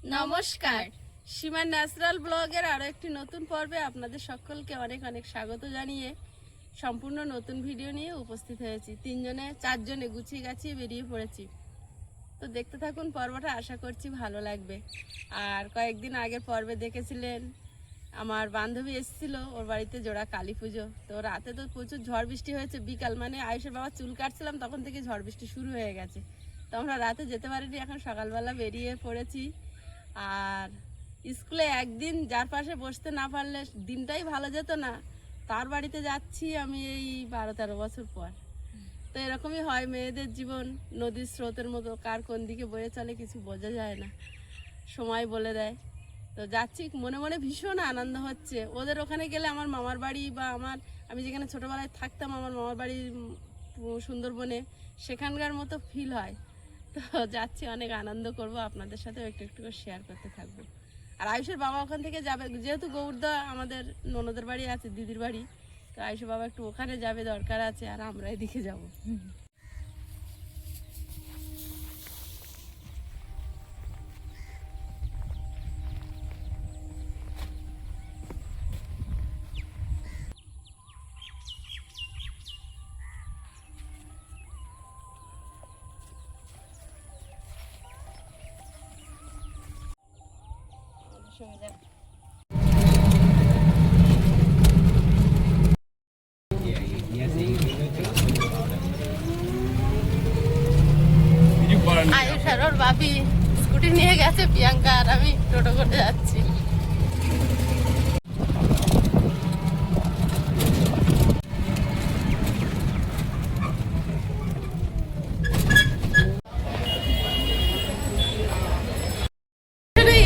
নমস্কার, সীমার ন্যাচারাল ব্লগের আরও একটি নতুন পর্বে আপনাদের সকলকে অনেক অনেক স্বাগত জানিয়ে সম্পূর্ণ নতুন ভিডিও নিয়ে উপস্থিত হয়েছি। চারজনে গুছিয়ে গাছিয়ে বেরিয়ে পড়েছি। তো দেখতে থাকুন পর্বটা, আশা করছি ভালো লাগবে। আর কয়েকদিন আগের পর্বে দেখেছিলেন আমার বান্ধবী এসেছিল, ওর বাড়িতে জোড়া কালী পুজো। তো রাতে তো প্রচুর ঝড় বৃষ্টি হয়েছে, বিকাল মানে আয়ুষের বাবা চুল কাটছিলাম তখন থেকে ঝড় বৃষ্টি শুরু হয়ে গেছে। তো আমরা রাতে যেতে পারিনি, এখন সকালবেলা বেরিয়ে পড়েছি। আর স্কুলে একদিন যার পাশে বসতে না পারলে দিনটাই ভালো যেত না, তার বাড়িতে যাচ্ছি আমি এই 12-13 বছর পর। তো এরকমই হয় মেয়েদের জীবন, নদীর স্রোতের মতো, কার কোন দিকে বয়ে চলে কিছু বোঝা যায় না, সময় বলে দেয়। তো যাচ্ছি, মনে মনে ভীষণ আনন্দ হচ্ছে। ওদের ওখানে গেলে আমার মামার বাড়ি বা আমি যেখানে ছোটোবেলায় থাকতাম আমার মামার বাড়ি সুন্দরবনে, সেখানকার মতো ফিল হয়। তো যাচ্ছি, অনেক আনন্দ করব, আপনাদের সাথেও একটু একটু করে শেয়ার করতে থাকবো। আর আয়ুষের বাবা ওখান থেকে যাবে, যেহেতু গৌরদা আমাদের ননদের বাড়ি আছে, দিদির বাড়ি, তো আয়ুষের বাবা একটু ওখানে যাবে, দরকার আছে, আর আমরা এদিকে যাবো। আয়ুষ আর ওর বাপি স্কুটি নিয়ে গেছে, প্রিয়াঙ্কা আর আমি টোটো করে যাচ্ছি।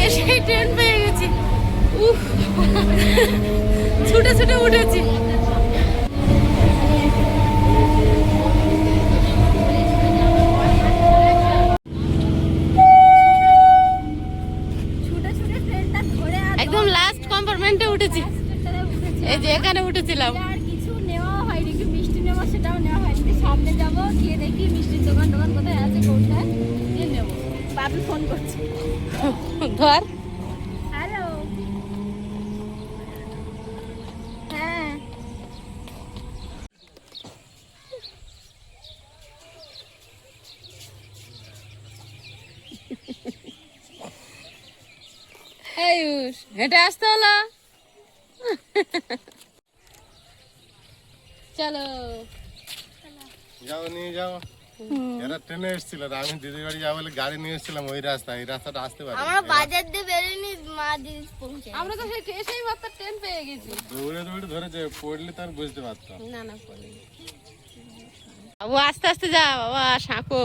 এসেই ট্রেন পেয়ে গেছি, ছুটে ছুটে উঠেছি। একদম লাস্ট কম্পার্টমেন্টে উঠেছি, এই যে এখানে উঠেছিলাম। আর কিছু নেওয়া হয়নি, একটু মিষ্টি নেওয়া, সেটাও নেওয়া হয়নি। সামনে যাবো, গিয়ে দেখি মিষ্টির দোকান কোথায় আছে, কোথায় গিয়ে নেবো। বাবু ফোন করছে, ধর। হ্যালো, হ্যাঁ আয়ুষ, হেঁটে আসতে হলো, চলো যাও, নিয়ে যাও। এরা ট্রেনে এসেছিল, আমি দিদির বাড়ি যাবো বলে গাড়ি নিয়ে এসেছিলাম ওই রাস্তা, এই রাস্তাটা আসতে পারি। আমরা বাজার দিয়ে বেরোনি, মা দিদি পৌঁছে। আমরা তো সেই মাত্র ট্রেন পেয়ে গেছি। দৌড়ে দৌড়ে ধরেছে, পড়লে তার বুঝতে পারতাম না না, পড়িনি। বাবু আস্তে আস্তে যা বাবা, শাঁকো,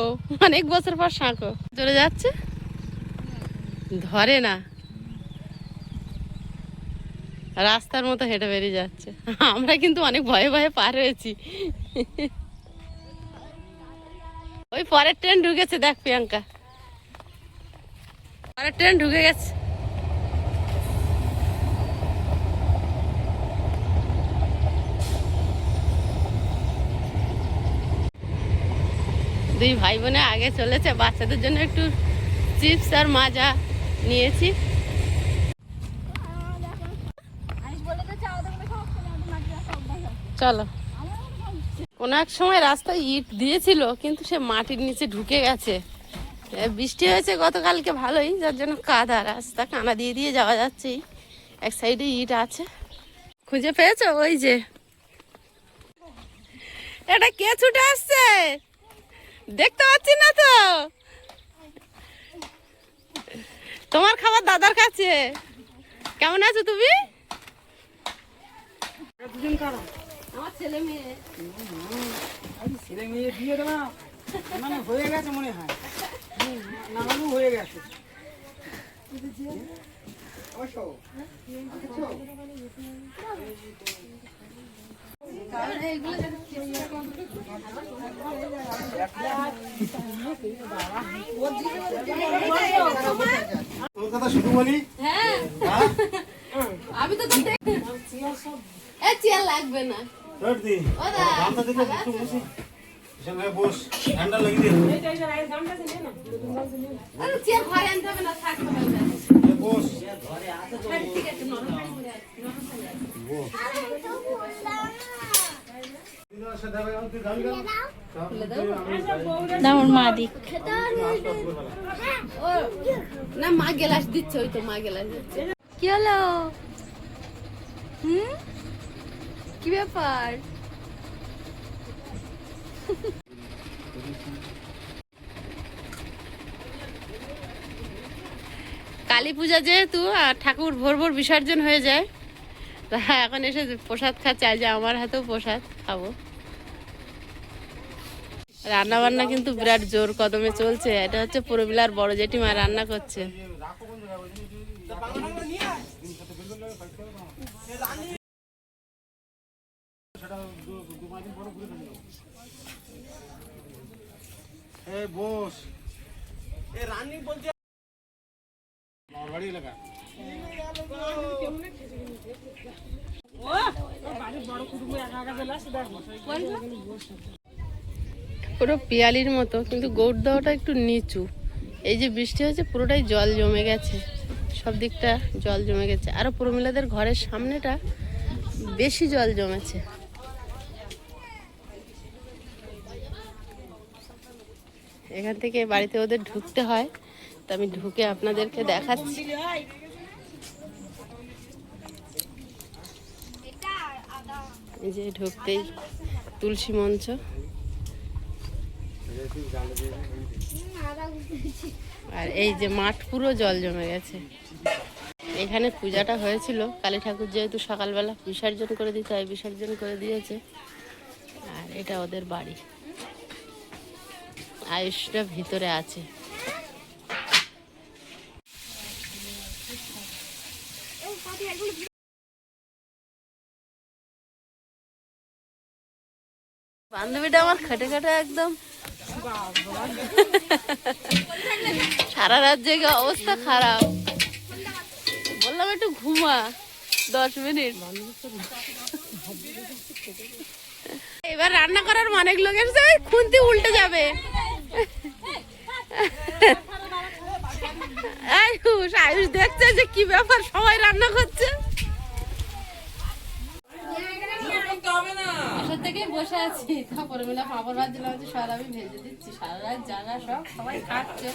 অনেক বছর পর শাঁকো। চলে যাচ্ছে, ধরে না, রাস্তার মতো হেঁটে বেরিয়ে যাচ্ছে। আমরা কিন্তু অনেক ভয়ে ভয়ে পার হয়েছি। ওই পরের ট্রেন ঢুকেছে, দেখ প্রিয়াঙ্কা, পরের ট্রেন ঢুকে গেছে। দুই ভাই বোনে আগে চলেছে, বাচ্চাদের জন্য একটু চিপস আর মাজা নিয়েছি। চলো, কোনো এক সময় রাস্তায় ইট দিয়েছিল, কিন্তু সে মাটির নিচে ঢুকে গেছে। বৃষ্টি হয়েছে গতকালকে ভালোই, যার জন্য কাদা রাস্তা, কানা দিয়ে দিয়ে যাওয়া যাচ্ছে। এক সাইডে ইট আছে। খুঁজে পেয়েছো? ওই যে এটা কে ছুটে আসছে, দেখতে পাচ্ছি না তো। তোমার খাবার দাদার কাছে। কেমন আছো তুমি? আমার ছেলে মেয়ে দিয়ে দেওয়া মানে হয়ে গেছে মনে হয়, নামানো হয়ে গেছে। তোর কথা শুধু বলি। হ্যাঁ, আমি তো চেয়ার লাগবে না। বস, ঠান্ডা লাগিয়ে চেয়ার ঘরে আনতে হবে না, থাকতে হবে। না ওর মা দিক। না মা গ্লাস দিচ্ছে, ওই তো মা গ্লাস দিচ্ছে। কি হলো? কি ব্যাপার? কালী পূজা যেহেতু আর ঠাকুর ভোর ভোর বিসর্জন হয়ে যায়, তা এখন এসে প্রসাদ খাচ্ছে। আজ আমার হাতেও প্রসাদ খাবো। রান্না বান্না কিন্তু বিরাট জোর কদমে চলছে। এটা হচ্ছে পুরবিলার বড় জেঠিমা রান্না করছে। বস এ রানিং বলছে আমার বাড়ি এলাকা পুরো পিয়ালির মতো, কিন্তু গৌড়দাওয়াটা একটু নিচু। এই যে বৃষ্টি হয়েছে পুরোটাই জল জমে গেছে, সব দিকটা জল জমে গেছে। আরো প্রমিলাদের ঘরের সামনেটা বেশি জল জমেছে। এখান থেকে বাড়িতে ওদের ঢুকতে হয়, তো আমি ঢুকে আপনাদেরকে দেখাচ্ছি। এই যে ঢুকতেই তুলসী মঞ্চ, আর এই যে মাঠ পুরো জল জমে গেছে। এখানে পূজাটা হয়েছিল, কালী ঠাকুর যেহেতু সকালবেলা বিসর্জন করে দিতে হয়, বিসর্জন করে দিয়েছে। আর এটা ওদের বাড়ি, আয়ুষটা ভিতরে আছে। বান্ধবীটা আমার খেটে খেটে একদম সারা রাত জেগে অবস্থা খারাপ। বললাম একটু ঘুমা 10 মিনিট। এবার রান্না করার অনেক লোক এসেছে, খুন্তি উল্টে যাবে। আয়ুষ আয়ুষ দেখছে যে কি ব্যাপার, সবাই রান্না করছে। থেকেই বসে আছি, তারপরে মিলা পাপড় ভাজছিলাম, সব আমি ভেজে দিচ্ছি। সারা রাত জাগা, সব সবাই খাচ্ছে।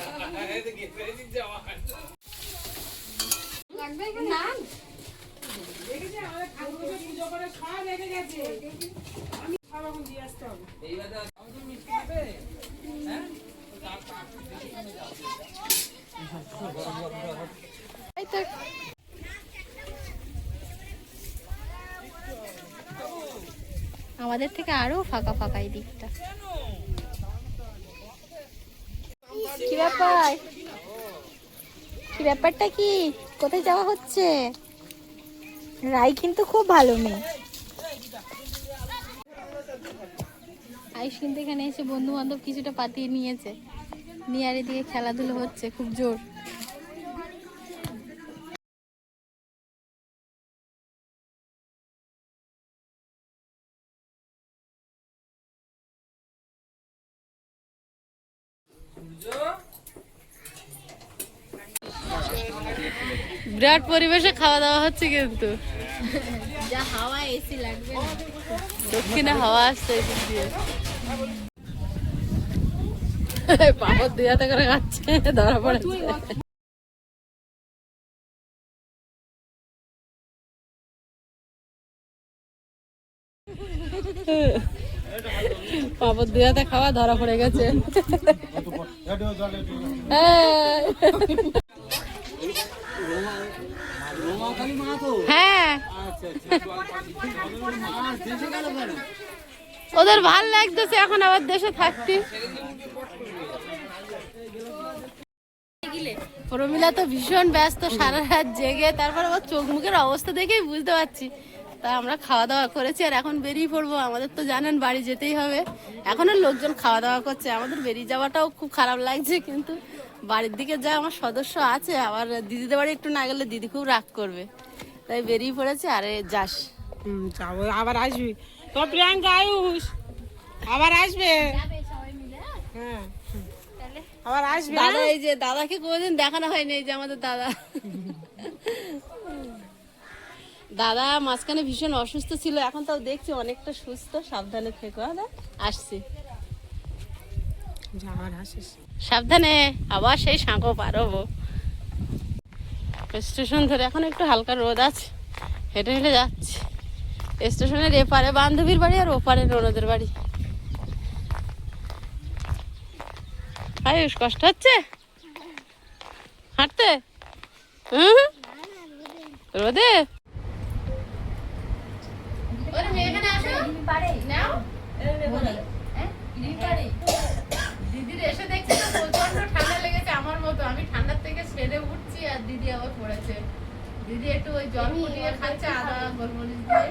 আমাদের থেকে আরো ফাঁকা ফাঁকা এই দিকটা। কি ব্যাপার? কি ব্যাপারটা কি? কোথায় যাওয়া হচ্ছে? রাই কিন্তু খুব ভালো মেয়ে। আয়ুষ কিন্তু এখানে এসে বন্ধু বান্ধব কিছুটা পাতিয়ে নিয়েছে, নিয়ে আর এদিকে খেলাধুলো হচ্ছে খুব জোর। বিরাট পরিবেশে খাওয়া দাওয়া হচ্ছে, কিন্তু যা হাওয়া এসি লাগবে না। দক্ষিণে হাওয়া আসছে এদিক দিয়ে। পাপড় দুই হাতে করে খাচ্ছে, ধরা পড়েছে। পাপড় দুই হাতে খাওয়া ধরা পড়ে গেছে। হ্যাঁ, ওদের ভাল লাগতেছে এখন আবার দেশে থাকতে। প্রমিলা তো ভীষণ ব্যস্ত, সারা রাত জেগে। তারপর আবার চোখ মুখের অবস্থা দেখেই বুঝতে পারছি। তা আমরা খাওয়া দাওয়া করেছি আর এখন বেরিয়ে পড়বো। আমাদের তো জানেন বাড়ি যেতেই হবে। এখনো লোকজন খাওয়া দাওয়া করছে, আমাদের বেরিয়ে যাওয়াটাও খুব খারাপ লাগছে, কিন্তু বাড়ির দিকে যা আমার সদস্য আছে, আবার দিদিদের বাড়ি একটু না গেলে দিদি খুব রাগ করবে, তাই বেরিয়ে পড়েছে। আরে যাস, যাবো, আবার আসবি তো প্রিয়াঙ্কা, আয়ুষ আবার আসবে। হ্যাঁ আবার আসবে। দাদা, এই যে দাদাকে কোনোদিন দেখানো হয়নি, এই যে আমাদের দাদা। দাদা মাঝখানে ভীষণ অসুস্থ ছিল, এখন তাও দেখছি অনেকটা সুস্থ। সাবধানে থেকো। আসছি, সাবধানে। আবার সেই সাঁকো পার হবো। স্টেশন ধরে এখন একটু হালকা রোদ আছে, হেঁটে হেঁটে যাচ্ছি। স্টেশনের এপারে বান্ধবীর বাড়ি আর ওপারে রোনদের বাড়ি। আয়ুষ কষ্ট হচ্ছে হাঁটতে? রোদে দিদির এসে দেখছি তো প্রচন্ড ঠান্ডা লেগেছে আমার মতো। আমি ঠান্ডার থেকে সেরে উঠছি আর দিদি আবার পড়েছে। দিদি একটু ওই জল ফুটিয়ে খাচ্ছে আদা গোলমরিচ দিয়ে।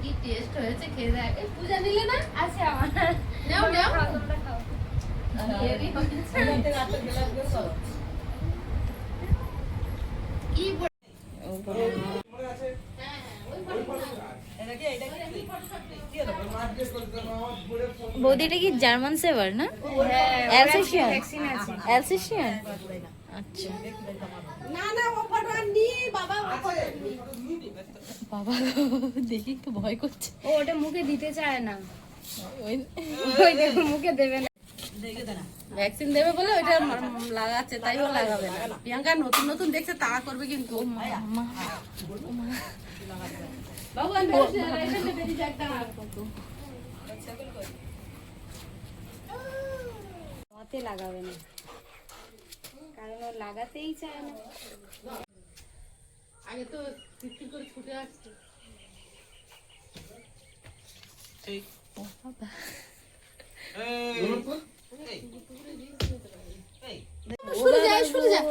কি টেস্ট হয়েছে, খেয়ে দেখ। এই পূজা নিলে না? আছে আমার। নাও নাও। তোমরা খাও। হেভি হয়েছে। কি বৌদি এটা কি জার্মান সেভার না? অ্যালসেশিয়ান। অ্যালসেশিয়ান। আচ্ছা না না ও ফটো নি বাবা, ও ফটো নি বাবা, দেখি তো ভয় করছে। ও ওটা মুখে দিতে চায় না, ওই ওই দেখো মুখে দেবে না। ভ্যাকসিন দেবে বলে ওইটা লাগাচ্ছে, তাই ও লাগাবে না। প্রিয়াঙ্কা নতুন নতুন দেখছে তাড়া করবে কিন্তু। বাবু আমি এখানে বেরিয়ে যাক না কত হাতে লাগাবে না, কারণ ও লাগাতেই চায় না। আগে তো টিকটিক করে ছুটে আসছে। শুরু যায় শুরু যায়।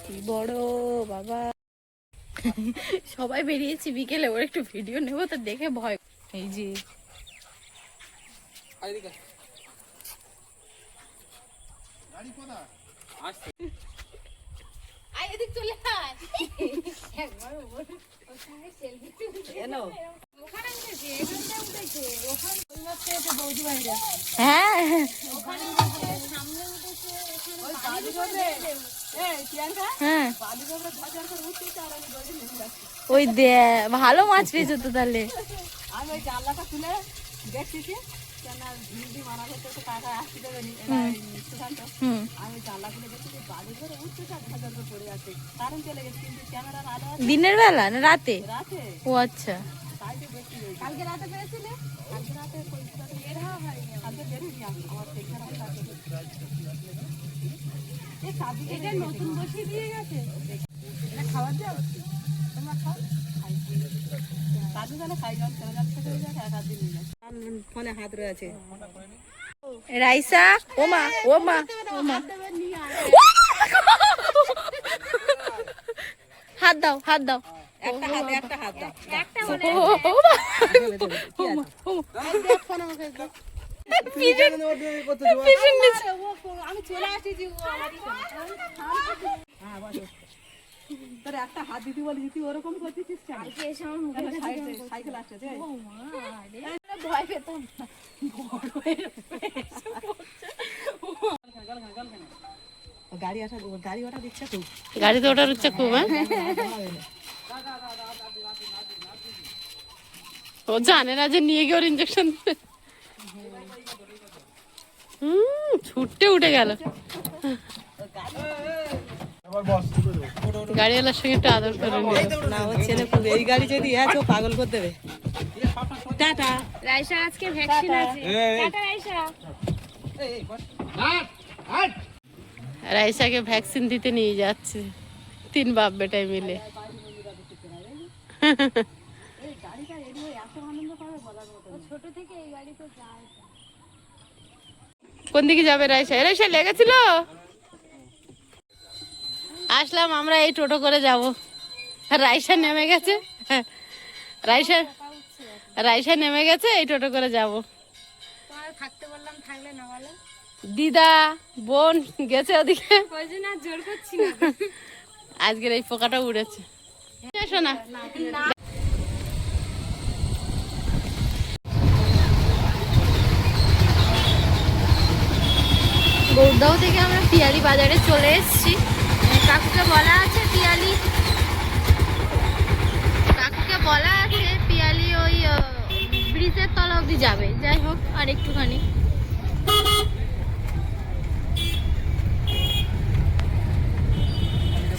কি বড় বাবা। সবাই বেরিয়েছি বিকেলে, ওর একটু ভিডিও নেবো তো দেখে ভয়। এই যে এদিক চলে আয়। হ্যাঁ হ্যাঁ, ওই দে ভালো মাছ পেয়েছো তো তাহলে। আমি ওই জানলাটা খুলে দেখছি কি কেন ভিড়ি মারা করতে কাকা আসতে দেবে নি সুশান্ত। আমি জানলা খুলে দেখছি যে বাড়ি ঘরে উঠছে ঝাঁঝার করে পড়ে আছে, কারণ চলে গেছে কিন্তু ক্যামেরার আলো আছে দিনের বেলা না রাতে? রাতে। ও আচ্ছা, তাই তো দেখছি কালকে রাতে পেয়েছিলে? কালকে রাতে বের হওয়া হয়নি, কালকে বেরিয়ে আমার সেখানে এই সাবি এটা নতুন বসিয়ে দিয়ে গেছে। এটা খাওয়ার দাও তোমরা খাও। ফোনে হাত রয়েছে। রাইসা ওমা ওমা ওমা, হাত দাও হাত দাও। একটা হাত একটা হাত দাও। একটা আমি চলে আসছি তোর একটা হাত দিতে বলি দিদি ওরকম করতেছিস সাইকেল আসছে ভয় পেতাম। গাড়ি আসা গাড়ি ওটা দিচ্ছে খুব। গাড়িতে ওঠার ইচ্ছা খুব। ও জানে না যে নিয়ে গিয়ে ওর ইঞ্জেকশন দিতে। ছুটতে উঠে গেল। গাড়িওয়ালার সঙ্গে একটু আদর করে না ও ছেলে খুব, এই গাড়ি যদি আছে ও পাগল করে দেবে। টাটা রাইসা আজকে ভ্যাকসিন আছে। টাটা রাইসা। রাইসাকে ভ্যাকসিন দিতে নিয়ে যাচ্ছে 3 বাপ বেটাই মিলে। ছোট থেকে এই গাড়িতে যায়। কোন দিকে যাবে রাইসা? রাইসা লেগেছিল। আসলাম আমরা এই টোটো করে যাব। রাইসা নেমে গেছে। রাইসা নেমে গেছে, এই টোটো করে যাব। তোমার থাকতে বললাম, থাকলে না বলে। দিদা বোন গেছে ওদিকে। ওই জন্য আর জোর করছি না। আজকের এই পোকাটা উড়েছে। শোনা গৌরদাও থেকে আমরা পিয়ালি বাজারে চলে এসেছি। কাকুকে বলা আছে পিয়ালি ওই ব্রিজের তলা অবধি যাবে। যাই হোক আর একটুখানি।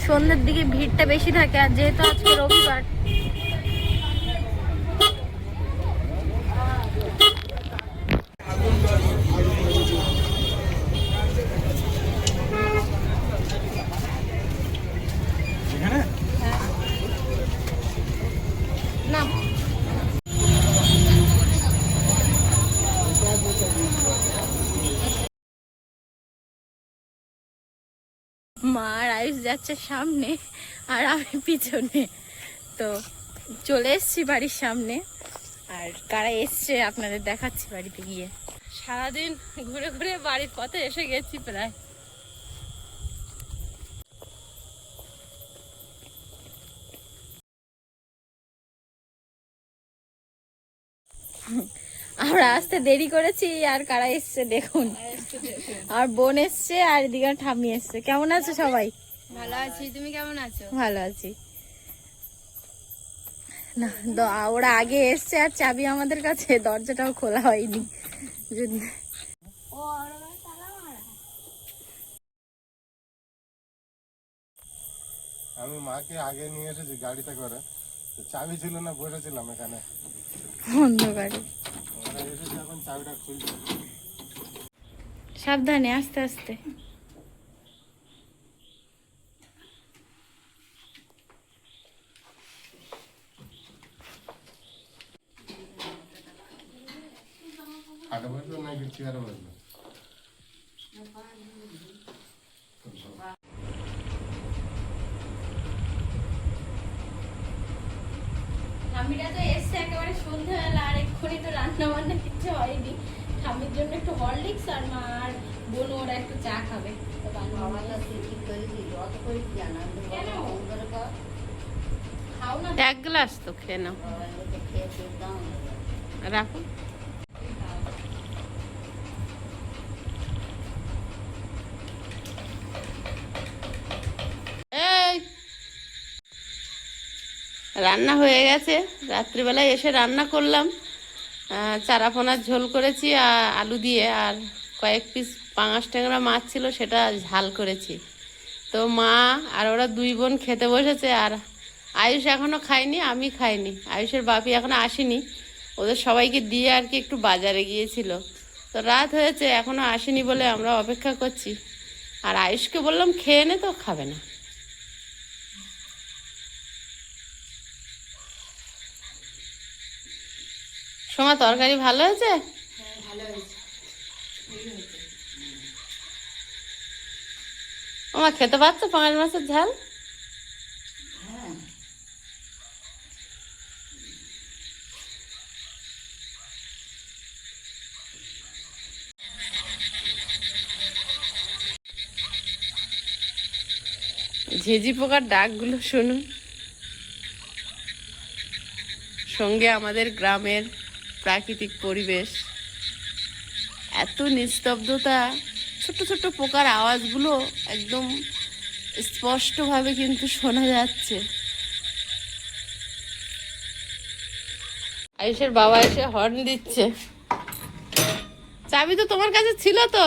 সন্ধ্যের দিকে ভিড়টা বেশি থাকে, আর যেহেতু আজকে রবিবার না। মা আর আয়ুষ যাচ্ছে সামনে আর আমি পিছনে। তো চলে এসছি বাড়ির সামনে, আর কারা এসছে আপনাদের দেখাচ্ছি বাড়িতে গিয়ে। সারাদিন ঘুরে ঘুরে বাড়ির পথে এসে গেছি প্রায়। আমরা আসতে দেরি করেছি, আর কারা এসছে দেখুন। আর বোন এসছে, আর এদিকে ঠাম্মি এসছে। কেমন আছো সবাই? ভালো আছি, তুমি কেমন আছো? ভালো আছি। না ওরা আগে এসছে, আর চাবি আমাদের কাছে, দরজাটাও খোলা হয়নি। আমি মাকে আগে নিয়ে এসেছি গাড়িতে করে, তো চাবি ছিল না, বসেছিলাম এখানে অন্ধকারে। ওরা এসেছে, এখন চাবিটা খুলছে। সাবধানে, আস্তে আস্তে। খাটে বসলো নাকি চেয়ারে বসলো? ঠাম্মিরা তো এসছে একেবারে সন্ধ্যাবেলা, আর এক্ষুনি তো রান্না বান্না কিচ্ছু হয়নি। ঠাম্মির জন্য একটু হরলিক্স, আর মা আর বোন ওরা একটু চা খাবে। কেন? খাও না। এক গ্লাস তো খেয়ে নাও, রাখো। এই রান্না হয়ে গেছে। রাত্রিবেলায় এসে রান্না করলাম, চারাপোনার ঝোল করেছি আলু দিয়ে, আর কয়েক পিস পাঙাশ ট্যাংরা মাছ ছিল, সেটা ঝাল করেছি। তো মা আর ওরা দুই বোন খেতে বসেছে, আর আয়ুষ এখনও খায়নি, আমি খাইনি। আয়ুষের বাপি এখনও আসেনি, ওদের সবাইকে দিয়ে আর কি একটু বাজারে গিয়েছিল। তো রাত হয়েছে, এখনও আসেনি বলে আমরা অপেক্ষা করছি। আর আয়ুষকে বললাম খেয়ে নে, তো খাবে না। সোমা, তরকারি ভালো হয়েছে? ওমা, খেতে পারছো পাঙাশ মাছের ঝাল? ঝিঝি পোকার ডাকগুলো শুনুন, সঙ্গে আমাদের গ্রামের প্রাকৃতিক পরিবেশ, এত নিস্তব্ধতা, ছোট ছোট পোকার আওয়াজগুলো একদম স্পষ্টভাবে কিন্তু শোনা যাচ্ছে। আয়ুষের বাবা এসে হর্ন দিচ্ছে। চাবি তো তোমার কাছে ছিল তো?